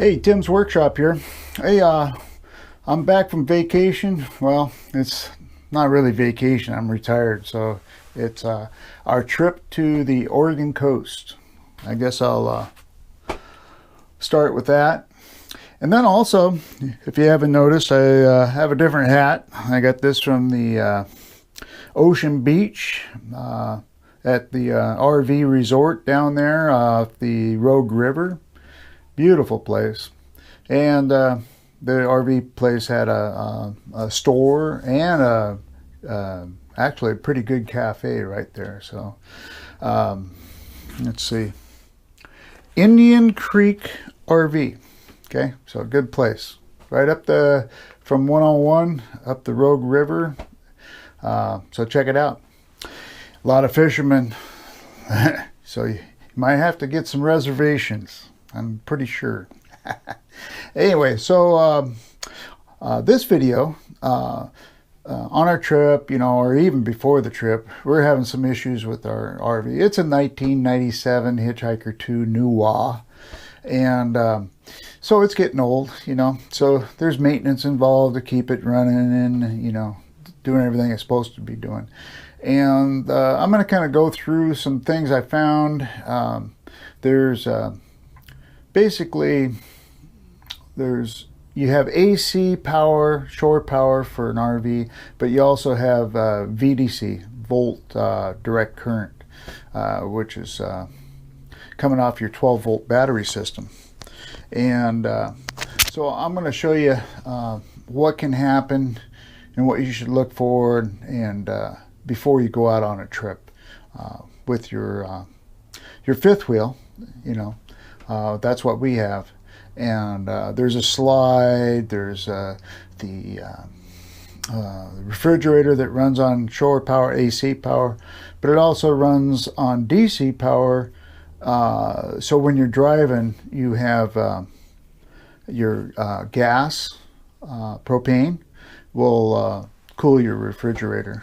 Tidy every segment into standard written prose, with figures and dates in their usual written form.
Hey, Tim's Workshop here. Hey, I'm back from vacation. Well, it's not really vacation. I'm retired, so it's our trip to the Oregon coast. I guess I'll start with that. And then also, if you haven't noticed, I have a different hat. I got this from the Ocean Beach at the RV resort down there off the Rogue River. Beautiful place. And the RV place had a store and actually a pretty good cafe right there. So let's see, Indian Creek RV. Okay, so a good place right up from 101 up the Rogue River. So check it out. A lot of fishermen, so you might have to get some reservations, I'm pretty sure. Anyway, so this video on our trip, or even before the trip, we're having some issues with our RV. It's a 1997 Hitchhiker 2 Nuwa, and so it's getting old, so there's maintenance involved to keep it running and, doing everything it's supposed to be doing. And I'm going to kind of go through some things I found. There's basically, you have AC power, shore power for an RV, but you also have VDC, volt direct current, which is coming off your 12-volt battery system. And so I'm going to show you what can happen and what you should look for, and before you go out on a trip with your fifth wheel. That's what we have. And there's a slide, there's the refrigerator that runs on shore power, AC power, but it also runs on DC power. So when you're driving, you have your gas, propane, will cool your refrigerator.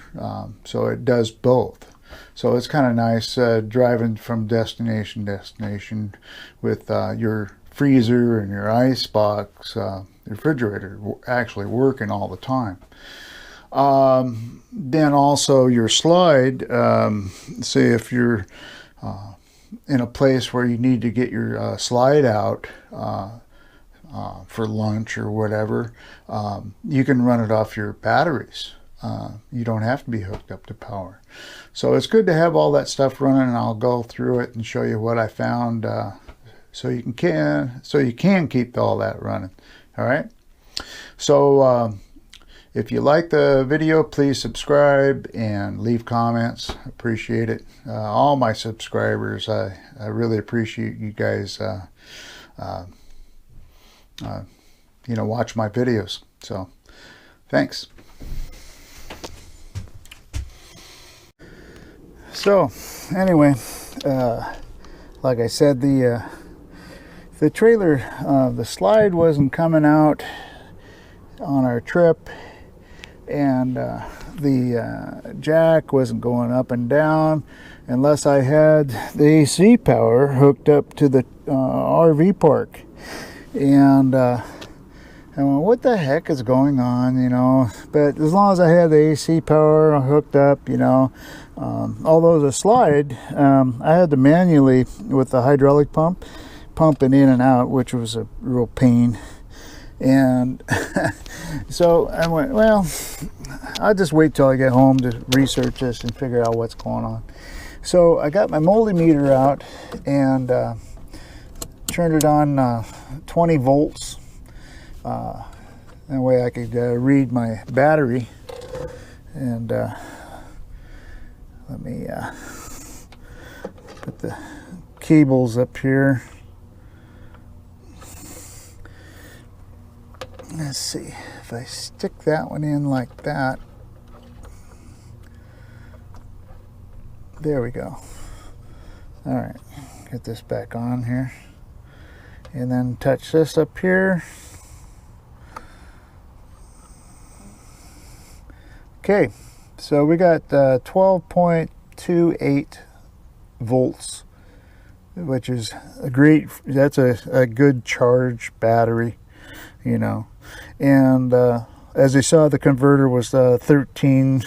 So it does both. So it's kind of nice driving from destination to destination with your freezer and your ice box, refrigerator actually working all the time. Then also your slide, say if you're in a place where you need to get your slide out for lunch or whatever, you can run it off your batteries. You don't have to be hooked up to power. So it's good to have all that stuff running, and I'll go through it and show you what I found so you can keep all that running. All right. So if you like the video, please subscribe and leave comments. Appreciate it. All my subscribers, I really appreciate you guys watch my videos. So thanks. So anyway, like I said, the trailer, the slide wasn't coming out on our trip, and the jack wasn't going up and down unless I had the AC power hooked up to the RV park. And I went, what the heck is going on, But as long as I had the AC power hooked up, although the slide, I had to manually, with the hydraulic pump it in and out, which was a real pain. And so I went, well, I'll just wait till I get home to research this and figure out what's going on. So I got my multimeter out and turned it on 20 volts. That way I could read my battery. And let me put the cables up here. Let's see, if I stick that one in like that. There we go. All right, get this back on here. And then touch this up here. Okay, so we got 12.28 volts which is a great, that's a good charge battery, you know. And as you saw, the converter was 13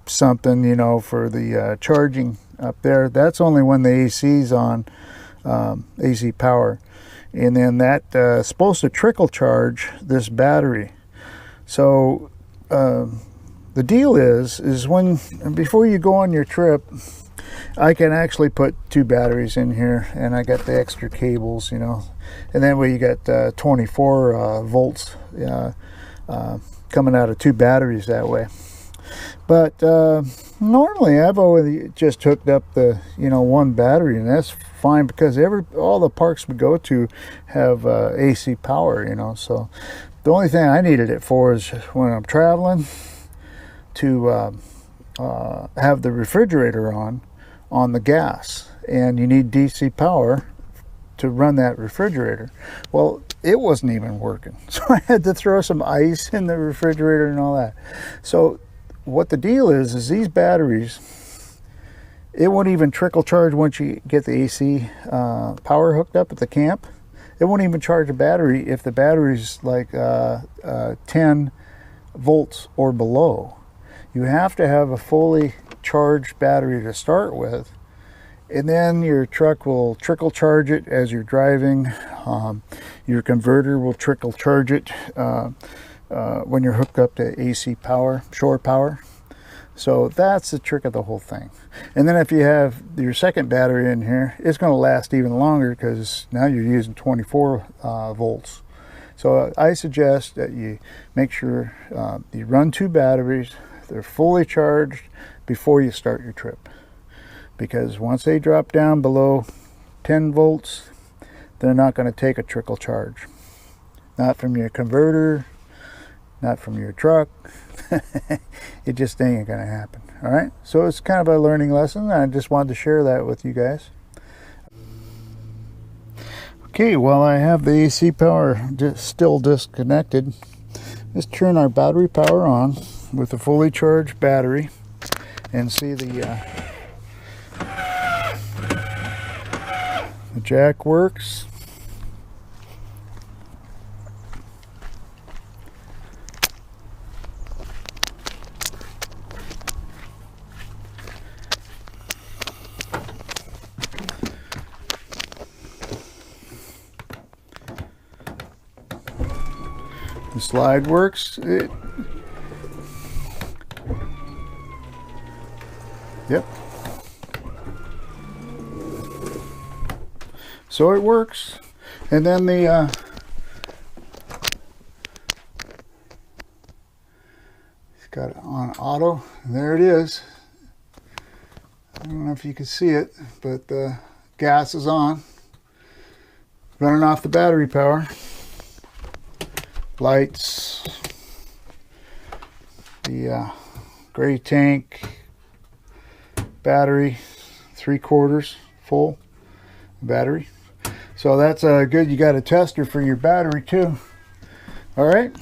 something, you know, for the charging up there. That's only when the AC's on, AC power. And then that's supposed to trickle charge this battery. So the deal is when, before you go on your trip, I can actually put 2 batteries in here, and I got the extra cables, you know, and that way you got 24 volts coming out of 2 batteries that way. But normally I've always just hooked up the, you know, 1 battery, and that's fine because all the parks we go to have AC power, you know. So the only thing I needed it for is when I'm traveling to have the refrigerator on the gas, and you need DC power to run that refrigerator. Well, it wasn't even working, so I had to throw some ice in the refrigerator and all that. So what the deal is these batteries, it won't even trickle charge once you get the AC power hooked up at the camp. It won't even charge a battery if the battery's like 10 volts or below. You have to have a fully charged battery to start with, and then your truck will trickle charge it as you're driving. Your converter will trickle charge it when you're hooked up to AC power, shore power. So that's the trick of the whole thing. And then if you have your second battery in here, it's going to last even longer because now you're using 24 volts. So I suggest that you make sure you run 2 batteries. They're fully charged before you start your trip, because once they drop down below 10 volts, they're not going to take a trickle charge. Not from your converter, not from your truck. It just ain't going to happen. All right, so it's kind of a learning lesson. I just wanted to share that with you guys. Okay, while I have the AC power still disconnected, let's turn our battery power on with a fully charged battery and see the jack works. The slide works. Yep. So it works. And then the it's got it on auto. And there it is. I don't know if you can see it, but the gas is on. Running off the battery power. Lights. The gray tank. Battery, 3/4 full battery. So that's good. You got a tester for your battery too. All right.